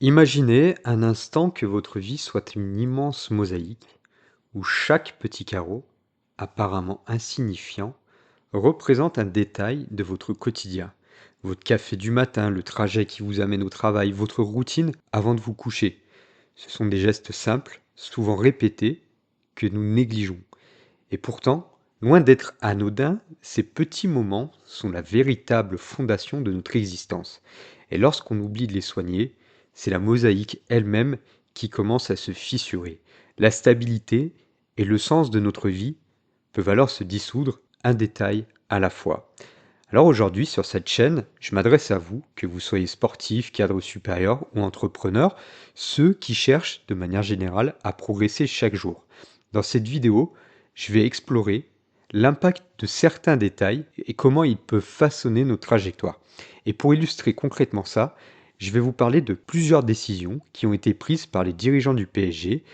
Imaginez un instant que votre vie soit une immense mosaïque où chaque petit carreau, apparemment insignifiant, représente un détail de votre quotidien. Votre café du matin, le trajet qui vous amène au travail, votre routine avant de vous coucher. Ce sont des gestes simples, souvent répétés, que nous négligeons. Et pourtant, loin d'être anodins, ces petits moments sont la véritable fondation de notre existence. Et lorsqu'on oublie de les soigner, c'est la mosaïque elle-même qui commence à se fissurer. La stabilité et le sens de notre vie peuvent alors se dissoudre un détail à la fois. Alors aujourd'hui, sur cette chaîne, je m'adresse à vous, que vous soyez sportif, cadre supérieur ou entrepreneur, ceux qui cherchent de manière générale à progresser chaque jour. Dans cette vidéo, je vais explorer l'impact de certains détails et comment ils peuvent façonner nos trajectoires. Et pour illustrer concrètement ça, je vais vous parler de plusieurs décisions qui ont été prises par les dirigeants du PSG,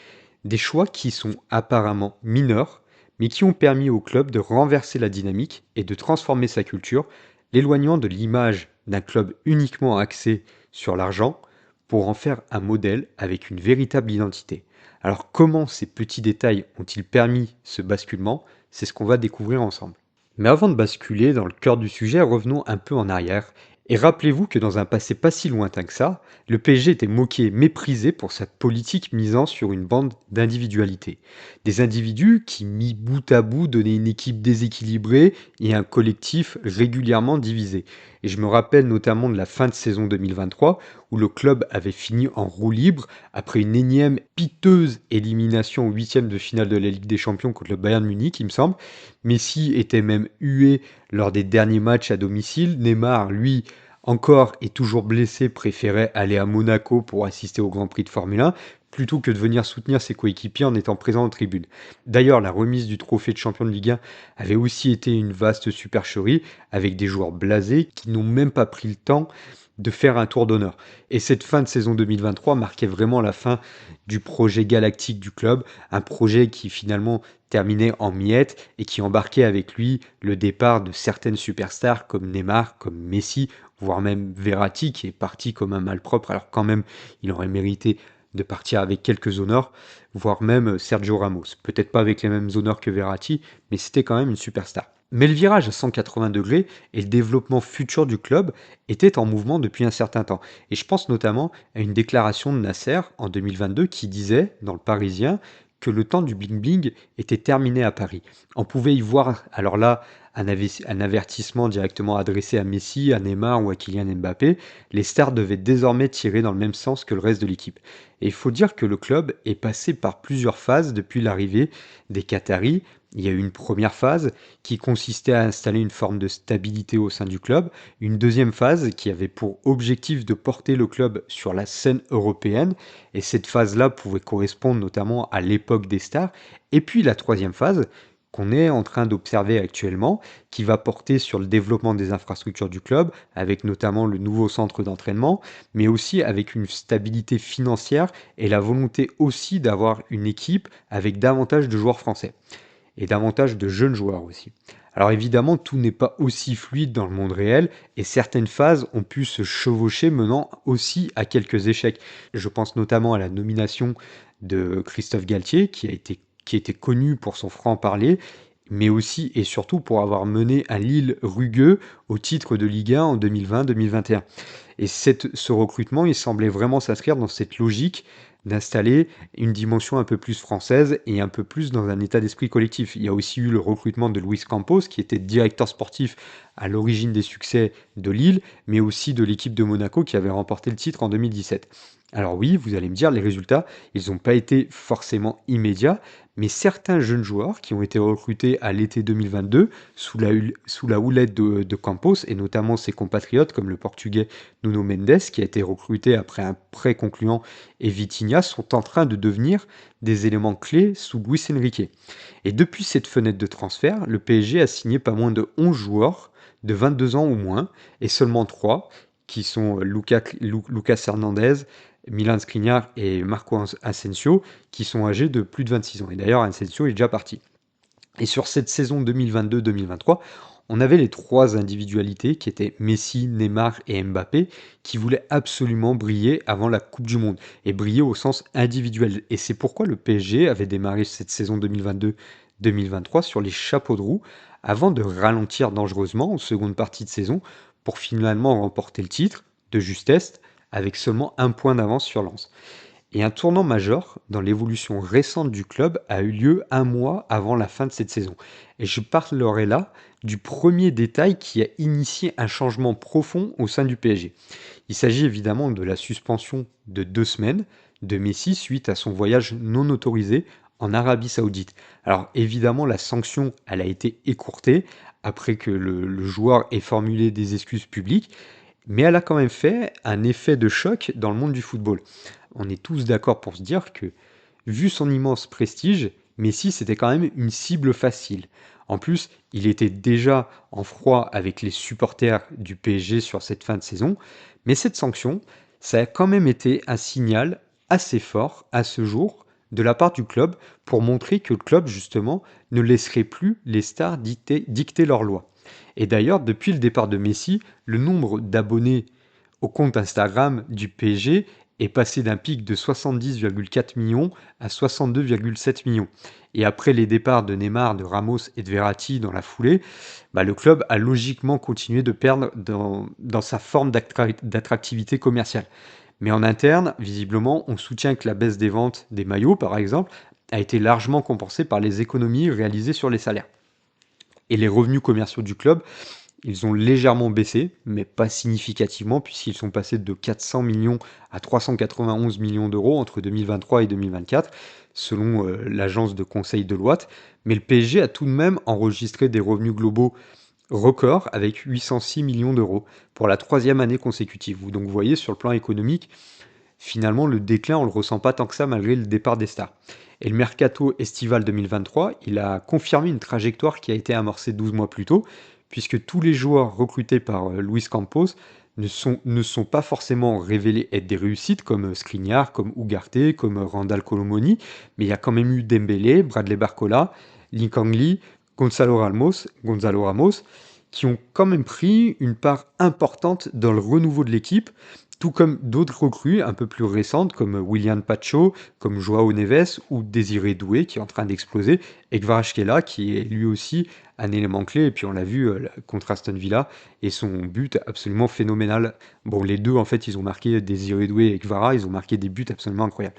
des choix qui sont apparemment mineurs, mais qui ont permis au club de renverser la dynamique et de transformer sa culture, l'éloignant de l'image d'un club uniquement axé sur l'argent pour en faire un modèle avec une véritable identité. Alors comment ces petits détails ont-ils permis ce basculement? C'est ce qu'on va découvrir ensemble. Mais avant de basculer dans le cœur du sujet, revenons un peu en arrière. Et rappelez-vous que dans un passé pas si lointain que ça, le PSG était moqué, méprisé pour sa politique misant sur une bande d'individualités. Des individus qui, mis bout à bout, donnaient une équipe déséquilibrée et un collectif régulièrement divisé. Et je me rappelle notamment de la fin de saison 2023, où le club avait fini en roue libre après une énième piteuse élimination au huitième de finale de la Ligue des Champions contre le Bayern Munich, il me semble. Messi était même hué lors des derniers matchs à domicile. Neymar, lui, encore et toujours blessé, préférait aller à Monaco pour assister au Grand Prix de Formule 1 plutôt que de venir soutenir ses coéquipiers en étant présent en tribune. D'ailleurs, la remise du trophée de champion de Ligue 1 avait aussi été une vaste supercherie avec des joueurs blasés qui n'ont même pas pris le temps de faire un tour d'honneur. Et cette fin de saison 2023 marquait vraiment la fin du projet galactique du club, un projet qui finalement terminait en miettes et qui embarquait avec lui le départ de certaines superstars comme Neymar, comme Messi, voire même Verratti qui est parti comme un malpropre, alors quand même il aurait mérité de partir avec quelques honneurs, voire même Sergio Ramos. Peut-être pas avec les mêmes honneurs que Verratti, mais c'était quand même une superstar. Mais le virage à 180 degrés et le développement futur du club étaient en mouvement depuis un certain temps. Et je pense notamment à une déclaration de Nasser en 2022 qui disait, dans le Parisien, que le temps du bling-bling était terminé à Paris. On pouvait y voir, alors là, un avertissement directement adressé à Messi, à Neymar ou à Kylian Mbappé. Les stars devaient désormais tirer dans le même sens que le reste de l'équipe. Et il faut dire que le club est passé par plusieurs phases depuis l'arrivée des Qataris. Il y a eu une première phase qui consistait à installer une forme de stabilité au sein du club, une deuxième phase qui avait pour objectif de porter le club sur la scène européenne, et cette phase-là pouvait correspondre notamment à l'époque des stars, et puis la troisième phase qu'on est en train d'observer actuellement, qui va porter sur le développement des infrastructures du club, avec notamment le nouveau centre d'entraînement, mais aussi avec une stabilité financière et la volonté aussi d'avoir une équipe avec davantage de joueurs français et davantage de jeunes joueurs aussi. Alors évidemment, tout n'est pas aussi fluide dans le monde réel et certaines phases ont pu se chevaucher menant aussi à quelques échecs. Je pense notamment à la nomination de Christophe Galtier qui était connu pour son franc-parler, mais aussi et surtout pour avoir mené un Lille rugueux au titre de Ligue 1 en 2020-2021. Et ce recrutement, il semblait vraiment s'inscrire dans cette logique d'installer une dimension un peu plus française et un peu plus dans un état d'esprit collectif. Il y a aussi eu le recrutement de Luis Campos, qui était directeur sportif à l'origine des succès de Lille, mais aussi de l'équipe de Monaco qui avait remporté le titre en 2017. Alors oui, vous allez me dire, les résultats, ils n'ont pas été forcément immédiats, mais certains jeunes joueurs qui ont été recrutés à l'été 2022 sous la houlette de Campos, et notamment ses compatriotes comme le portugais Nuno Mendes, qui a été recruté après un prêt concluant, et Vitinha, sont en train de devenir des éléments clés sous Luis Enrique. Et depuis cette fenêtre de transfert, le PSG a signé pas moins de 11 joueurs de 22 ans ou moins, et seulement 3, qui sont Lucas Hernandez, Milan Skriniar et Marco Asensio, qui sont âgés de plus de 26 ans. Et d'ailleurs, Asensio est déjà parti. Et sur cette saison 2022-2023, On avait les trois individualités qui étaient Messi, Neymar et Mbappé qui voulaient absolument briller avant la Coupe du Monde et briller au sens individuel. Et c'est pourquoi le PSG avait démarré cette saison 2022-2023 sur les chapeaux de roue avant de ralentir dangereusement en seconde partie de saison pour finalement remporter le titre de justesse avec seulement un point d'avance sur Lens. Et un tournant majeur dans l'évolution récente du club a eu lieu un mois avant la fin de cette saison. Et je parlerai là du premier détail qui a initié un changement profond au sein du PSG. Il s'agit évidemment de la suspension de 2 semaines de Messi suite à son voyage non autorisé en Arabie Saoudite. Alors évidemment, la sanction, elle a été écourtée après que le joueur ait formulé des excuses publiques, mais elle a quand même fait un effet de choc dans le monde du football. On est tous d'accord pour se dire que, vu son immense prestige, Messi c'était quand même une cible facile. En plus, il était déjà en froid avec les supporters du PSG sur cette fin de saison, mais cette sanction, ça a quand même été un signal assez fort à ce jour de la part du club pour montrer que le club justement ne laisserait plus les stars dicter leurs lois. Et d'ailleurs, depuis le départ de Messi, le nombre d'abonnés au compte Instagram du PSG est passé d'un pic de 70,4 millions à 62,7 millions. Et après les départs de Neymar, de Ramos et de Verratti dans la foulée, le club a logiquement continué de perdre dans sa forme d'attractivité commerciale. Mais en interne, visiblement, on soutient que la baisse des ventes des maillots, par exemple, a été largement compensée par les économies réalisées sur les salaires. Et les revenus commerciaux du club, ils ont légèrement baissé, mais pas significativement, puisqu'ils sont passés de 400 millions à 391 millions d'euros entre 2023 et 2024, selon l'agence de conseil Deloitte. Mais le PSG a tout de même enregistré des revenus globaux records avec 806 millions d'euros pour la troisième année consécutive. Donc vous voyez, sur le plan économique, finalement, le déclin, on le ressent pas tant que ça malgré le départ des stars. Et le mercato estival 2023, il a confirmé une trajectoire qui a été amorcée 12 mois plus tôt, puisque tous les joueurs recrutés par Luis Campos ne sont pas forcément révélés être des réussites, comme Skriniar, comme Ugarte, comme Randal Colomoni, mais il y a quand même eu Dembélé, Bradley Barcola, Lincoln Lee, Gonzalo Ramos, qui ont quand même pris une part importante dans le renouveau de l'équipe, tout comme d'autres recrues un peu plus récentes comme William Pacho, comme Joao Neves ou Désiré Doué qui est en train d'exploser, et Kvaratskhelia qui est lui aussi un élément clé, et puis on l'a vu contre Aston Villa, et son but absolument phénoménal. Bon, les deux en fait ils ont marqué, Désiré Doué et Kvara, ils ont marqué des buts absolument incroyables.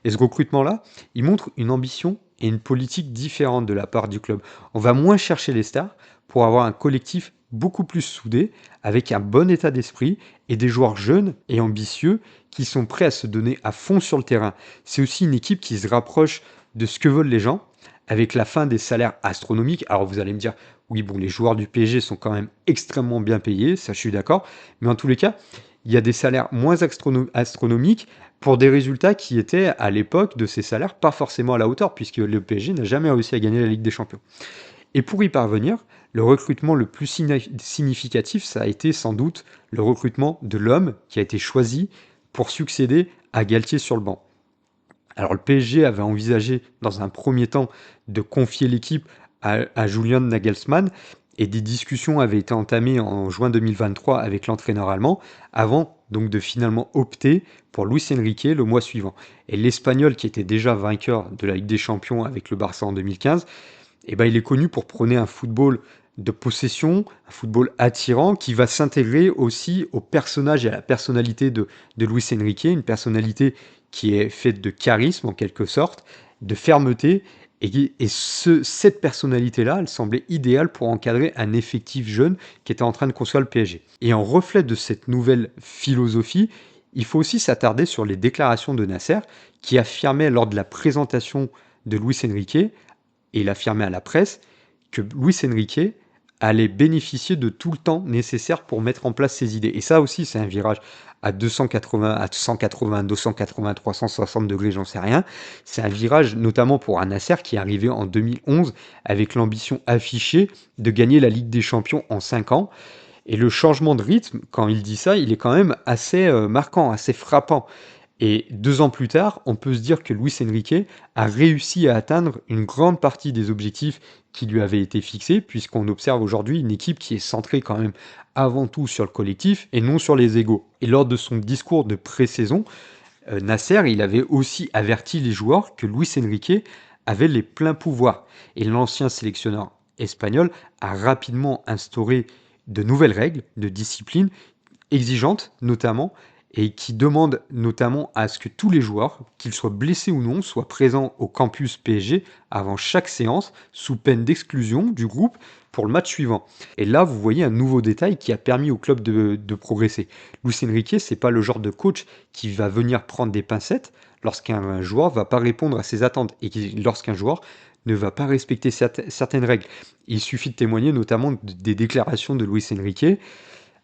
Et ce recrutement-là, il montre une ambition et une politique différente de la part du club. On va moins chercher les stars pour avoir un collectif beaucoup plus soudé, avec un bon état d'esprit et des joueurs jeunes et ambitieux qui sont prêts à se donner à fond sur le terrain. C'est aussi une équipe qui se rapproche de ce que veulent les gens, avec la fin des salaires astronomiques. Alors vous allez me dire, oui, bon, les joueurs du PSG sont quand même extrêmement bien payés, ça je suis d'accord, mais en tous les cas, il y a des salaires moins astronomiques pour des résultats qui étaient à l'époque de ces salaires pas forcément à la hauteur, puisque le PSG n'a jamais réussi à gagner la Ligue des Champions. Et pour y parvenir, le recrutement le plus significatif, ça a été sans doute le recrutement de l'homme qui a été choisi pour succéder à Galtier sur le banc. Alors le PSG avait envisagé dans un premier temps de confier l'équipe à Julian Nagelsmann, et des discussions avaient été entamées en juin 2023 avec l'entraîneur allemand, avant donc de finalement opter pour Luis Enrique le mois suivant. Et l'Espagnol, qui était déjà vainqueur de la Ligue des Champions avec le Barça en 2015, il est connu pour prôner un football de possession, un football attirant, qui va s'intégrer aussi au personnage et à la personnalité de Luis Enrique, une personnalité qui est faite de charisme en quelque sorte, de fermeté, et cette personnalité-là, elle semblait idéale pour encadrer un effectif jeune qui était en train de construire le PSG. Et en reflet de cette nouvelle philosophie, il faut aussi s'attarder sur les déclarations de Nasser, qui affirmait lors de la présentation de Luis Enrique, et il affirmait à la presse, que Luis Enrique allait bénéficier de tout le temps nécessaire pour mettre en place ses idées. Et ça aussi, c'est un virage à 280, à 180, 280, 360 degrés, j'en sais rien. C'est un virage notamment pour un Nasser qui est arrivé en 2011 avec l'ambition affichée de gagner la Ligue des Champions en 5 ans. Et le changement de rythme, quand il dit ça, il est quand même assez marquant, assez frappant. Et 2 ans plus tard, on peut se dire que Luis Enrique a réussi à atteindre une grande partie des objectifs qui lui avaient été fixés, puisqu'on observe aujourd'hui une équipe qui est centrée quand même avant tout sur le collectif et non sur les égos. Et lors de son discours de pré-saison, Nasser, il avait aussi averti les joueurs que Luis Enrique avait les pleins pouvoirs. Et l'ancien sélectionneur espagnol a rapidement instauré de nouvelles règles de discipline exigeantes notamment, et qui demandent notamment à ce que tous les joueurs, qu'ils soient blessés ou non, soient présents au campus PSG avant chaque séance, sous peine d'exclusion du groupe pour le match suivant. Et là, vous voyez un nouveau détail qui a permis au club de progresser. Luis Enrique, c'est pas le genre de coach qui va venir prendre des pincettes lorsqu'un joueur va pas répondre à ses attentes et lorsqu'un joueur ne va pas respecter certaines règles. Il suffit de témoigner notamment des déclarations de Luis Enrique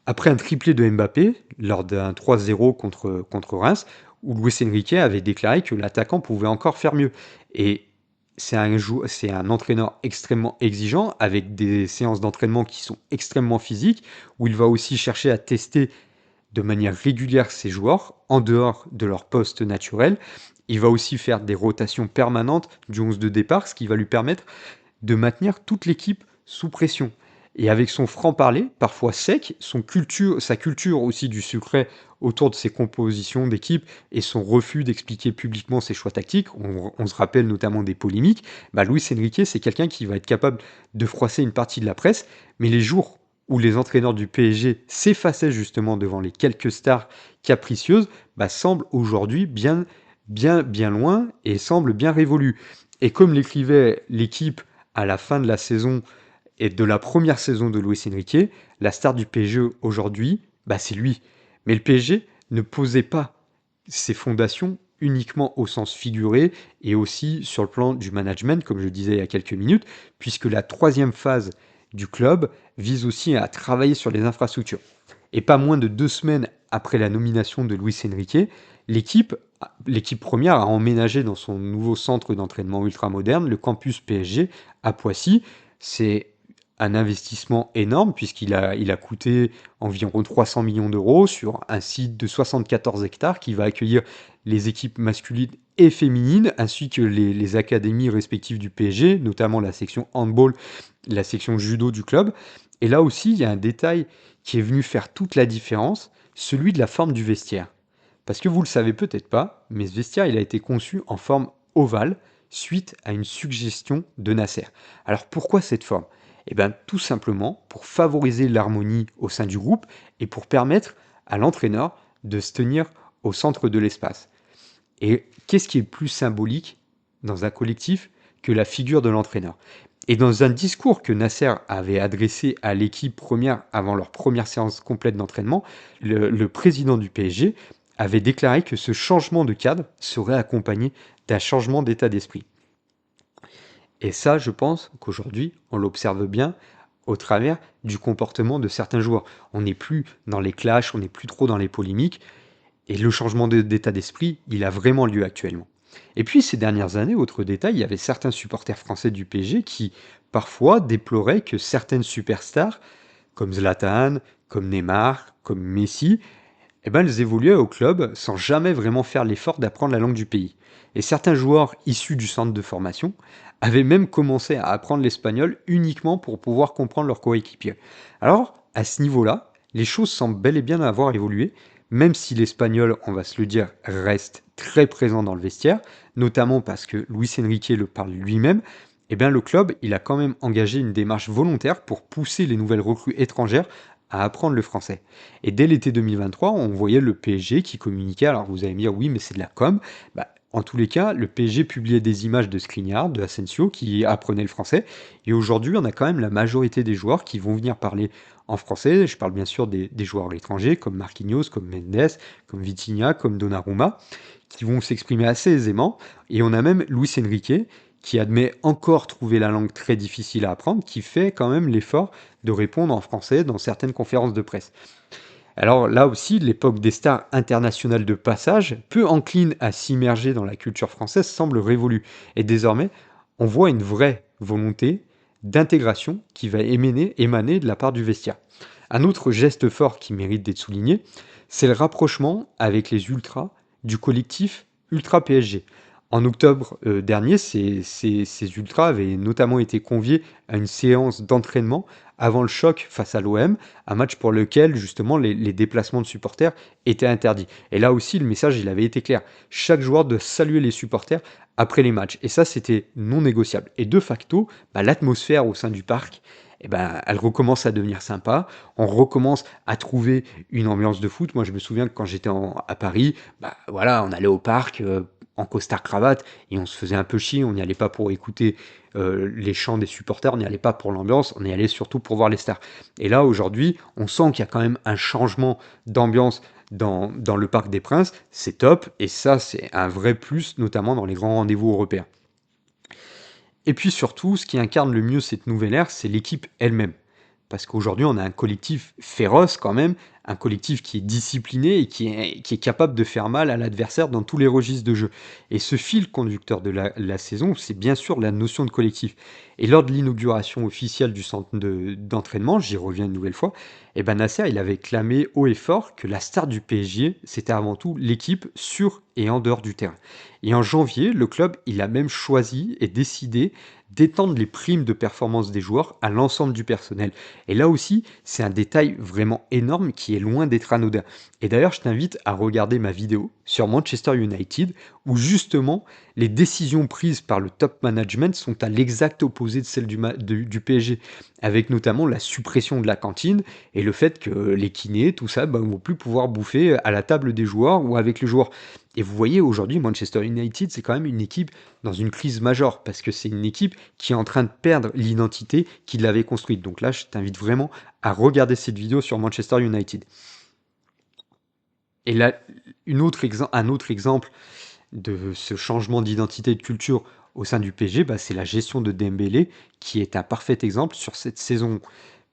après un triplé de Mbappé, lors d'un 3-0 contre Reims, où Luis Enrique avait déclaré que l'attaquant pouvait encore faire mieux. Et c'est un entraîneur extrêmement exigeant, avec des séances d'entraînement qui sont extrêmement physiques, où il va aussi chercher à tester de manière régulière ses joueurs, en dehors de leur poste naturel. Il va aussi faire des rotations permanentes du 11 de départ, ce qui va lui permettre de maintenir toute l'équipe sous pression. Et avec son franc-parler, parfois sec, sa culture aussi du secret autour de ses compositions d'équipe et son refus d'expliquer publiquement ses choix tactiques, on se rappelle notamment des polémiques, Luis Enrique, c'est quelqu'un qui va être capable de froisser une partie de la presse, mais les jours où les entraîneurs du PSG s'effaçaient justement devant les quelques stars capricieuses, semblent aujourd'hui bien loin et semblent bien révolus. Et comme l'écrivait l'équipe à la fin de la saison et de la première saison de Luis Enrique, la star du PSG aujourd'hui, c'est lui. Mais le PSG ne posait pas ses fondations uniquement au sens figuré et aussi sur le plan du management, comme je disais il y a quelques minutes, puisque la troisième phase du club vise aussi à travailler sur les infrastructures. Et pas moins de 2 semaines après la nomination de Luis Enrique, l'équipe première a emménagé dans son nouveau centre d'entraînement ultramoderne, le campus PSG à Poissy. C'est un investissement énorme il a coûté environ 300 millions d'euros sur un site de 74 hectares qui va accueillir les équipes masculines et féminines, ainsi que les académies respectives du PSG, notamment la section handball, la section judo du club. Et là aussi, il y a un détail qui est venu faire toute la différence, celui de la forme du vestiaire. Parce que vous le savez peut-être pas, mais ce vestiaire, il a été conçu en forme ovale suite à une suggestion de Nasser. Alors pourquoi cette forme? Eh bien tout simplement pour favoriser l'harmonie au sein du groupe et pour permettre à l'entraîneur de se tenir au centre de l'espace. Et qu'est-ce qui est plus symbolique dans un collectif que la figure de l'entraîneur? Et dans un discours que Nasser avait adressé à l'équipe première avant leur première séance complète d'entraînement, le président du PSG avait déclaré que ce changement de cadre serait accompagné d'un changement d'état d'esprit. Et ça, je pense qu'aujourd'hui, on l'observe bien au travers du comportement de certains joueurs. On n'est plus dans les clashs, on n'est plus trop dans les polémiques, et le changement d'état d'esprit, il a vraiment lieu actuellement. Et puis ces dernières années, autre détail, il y avait certains supporters français du PSG qui parfois déploraient que certaines superstars, comme Zlatan, comme Neymar, comme Messi, elles évoluaient au club sans jamais vraiment faire l'effort d'apprendre la langue du pays. Et certains joueurs issus du centre de formation avaient même commencé à apprendre l'espagnol uniquement pour pouvoir comprendre leurs coéquipiers. Alors, à ce niveau-là, les choses semblent bel et bien avoir évolué, même si l'espagnol, on va se le dire, reste très présent dans le vestiaire, notamment parce que Luis Enrique le parle lui-même. Le club, il a quand même engagé une démarche volontaire pour pousser les nouvelles recrues étrangères à apprendre le français. Et dès l'été 2023, on voyait le PSG qui communiquait. Alors vous allez me dire, oui, mais c'est de la com. En tous les cas, le PSG publiait des images de Skriniar, de Asensio, qui apprenaient le français. Et aujourd'hui, on a quand même la majorité des joueurs qui vont venir parler en français. Je parle bien sûr des joueurs étrangers, comme Marquinhos, comme Mendes, comme Vitinha, comme Donnarumma, qui vont s'exprimer assez aisément. Et on a même Luis Enrique, qui admet encore trouver la langue très difficile à apprendre, qui fait quand même l'effort de répondre en français dans certaines conférences de presse. Alors là aussi, l'époque des stars internationales de passage, peu encline à s'immerger dans la culture française, semble révolue. Et désormais, on voit une vraie volonté d'intégration qui va émaner de la part du vestiaire. Un autre geste fort qui mérite d'être souligné, c'est le rapprochement avec les ultras du collectif Ultra PSG. En octobre dernier, ces ultras avaient notamment été conviés à une séance d'entraînement avant le choc face à l'OM, un match pour lequel justement les déplacements de supporters étaient interdits. Et là aussi, le message, il avait été clair. Chaque joueur doit saluer les supporters après les matchs. Et ça, c'était non négociable. Et de facto, l'atmosphère au sein du parc, elle recommence à devenir sympa. On recommence à trouver une ambiance de foot. Moi, je me souviens que quand j'étais à Paris, voilà, on allait au parc en costard-cravate et on se faisait un peu chier. On n'y allait pas pour écouter les chants des supporters, on n'y allait pas pour l'ambiance, on y allait surtout pour voir les stars. Et là, aujourd'hui, on sent qu'il y a quand même un changement d'ambiance dans le Parc des Princes. C'est top et ça, c'est un vrai plus, notamment dans les grands rendez-vous européens. Et puis surtout, ce qui incarne le mieux cette nouvelle ère, c'est l'équipe elle-même. Parce qu'aujourd'hui, on a un collectif féroce quand même, un collectif qui est discipliné et qui est capable de faire mal à l'adversaire dans tous les registres de jeu. Et ce fil conducteur de la saison, c'est bien sûr la notion de collectif. Et lors de l'inauguration officielle du centre d'entraînement, j'y reviens une nouvelle fois, Nasser, il avait clamé haut et fort que la star du PSG, c'était avant tout l'équipe sur et en dehors du terrain. Et en janvier, le club, il a même choisi et décidé d'étendre les primes de performance des joueurs à l'ensemble du personnel. Et là aussi, c'est un détail vraiment énorme qui est loin d'être anodin. Et d'ailleurs, je t'invite à regarder ma vidéo sur Manchester United, où justement, les décisions prises par le top management sont à l'exact opposé de celles du PSG, avec notamment la suppression de la cantine et le fait que les kinés, tout ça, ne vont plus pouvoir bouffer à la table des joueurs ou avec les joueurs. Et vous voyez, aujourd'hui, Manchester United, c'est quand même une équipe dans une crise majeure, parce que c'est une équipe qui est en train de perdre l'identité qu'il avait construite. Donc là, je t'invite vraiment à regarder cette vidéo sur Manchester United. Et là, un autre exemple de ce changement d'identité et de culture au sein du PSG, c'est la gestion de Dembélé, qui est un parfait exemple sur cette saison,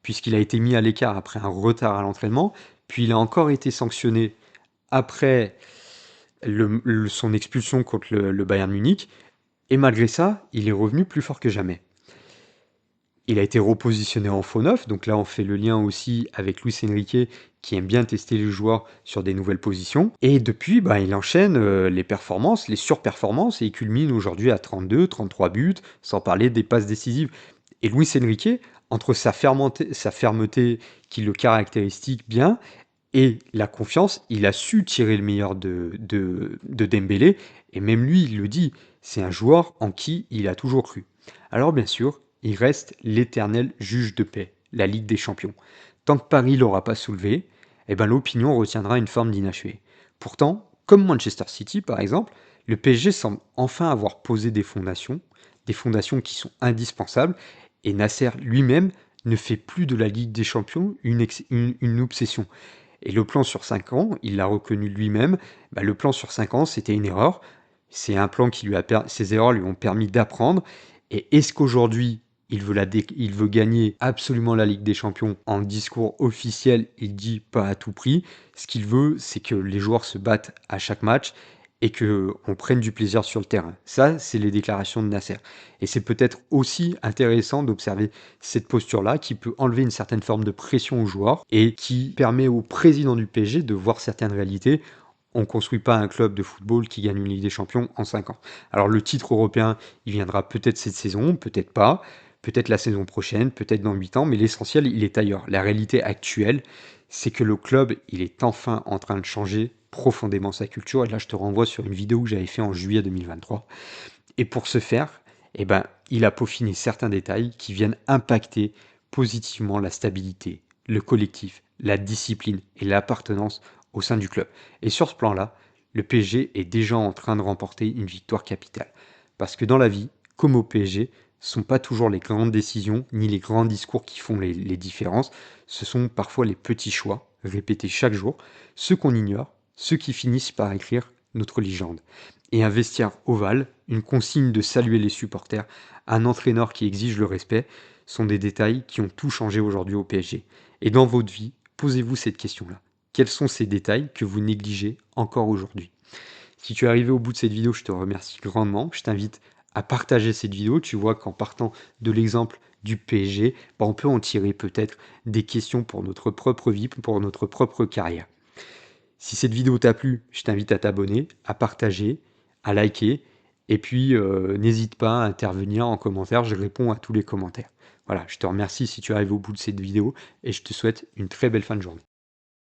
puisqu'il a été mis à l'écart après un retard à l'entraînement, puis il a encore été sanctionné après son expulsion contre le Bayern Munich, et malgré ça, il est revenu plus fort que jamais. Il a été repositionné en faux neuf, donc là on fait le lien aussi avec Luis Enrique qui aime bien tester les joueurs sur des nouvelles positions. Et depuis, il enchaîne les performances, les surperformances, et il culmine aujourd'hui à 32, 33 buts, sans parler des passes décisives. Et Luis Enrique, entre sa fermeté qui le caractérise bien, et la confiance, il a su tirer le meilleur de Dembélé, et même lui, il le dit, c'est un joueur en qui il a toujours cru. Alors bien sûr, il reste l'éternel juge de paix, la Ligue des Champions. Tant que Paris l'aura pas soulevé, l'opinion retiendra une forme d'inachevé. Pourtant, comme Manchester City par exemple, le PSG semble enfin avoir posé des fondations qui sont indispensables, et Nasser lui-même ne fait plus de la Ligue des Champions une obsession. Et le plan sur 5 ans, il l'a reconnu lui-même, le plan sur 5 ans, c'était une erreur. C'est un plan qui ces erreurs lui ont permis d'apprendre. Et est-ce qu'aujourd'hui, il veut gagner absolument la Ligue des Champions? En discours officiel, il dit pas à tout prix. Ce qu'il veut, c'est que les joueurs se battent à chaque match et qu'on prenne du plaisir sur le terrain. Ça, c'est les déclarations de Nasser. Et c'est peut-être aussi intéressant d'observer cette posture-là qui peut enlever une certaine forme de pression aux joueurs et qui permet au président du PSG de voir certaines réalités. On ne construit pas un club de football qui gagne une Ligue des Champions en 5 ans. Alors le titre européen, il viendra peut-être cette saison, peut-être pas, peut-être la saison prochaine, peut-être dans 8 ans, mais l'essentiel, il est ailleurs. La réalité actuelle, c'est que le club, il est enfin en train de changer profondément sa culture. Et là, je te renvoie sur une vidéo que j'avais fait en juillet 2023. Et pour ce faire, il a peaufiné certains détails qui viennent impacter positivement la stabilité, le collectif, la discipline et l'appartenance au sein du club. Et sur ce plan-là, le PSG est déjà en train de remporter une victoire capitale. Parce que dans la vie, comme au PSG, ce ne sont pas toujours les grandes décisions ni les grands discours qui font les différences, ce sont parfois les petits choix, répétés chaque jour, ceux qu'on ignore, ceux qui finissent par écrire notre légende. Et un vestiaire ovale, une consigne de saluer les supporters, un entraîneur qui exige le respect, sont des détails qui ont tout changé aujourd'hui au PSG. Et dans votre vie, posez-vous cette question-là. Quels sont ces détails que vous négligez encore aujourd'hui? Si tu es arrivé au bout de cette vidéo, je te remercie grandement. Je t'invite à partager cette vidéo. Tu vois qu'en partant de l'exemple du PSG, on peut en tirer peut-être des questions pour notre propre vie, pour notre propre carrière. Si cette vidéo t'a plu, je t'invite à t'abonner, à partager, à liker, et puis n'hésite pas à intervenir en commentaire, je réponds à tous les commentaires. Voilà, je te remercie si tu arrives au bout de cette vidéo, et je te souhaite une très belle fin de journée.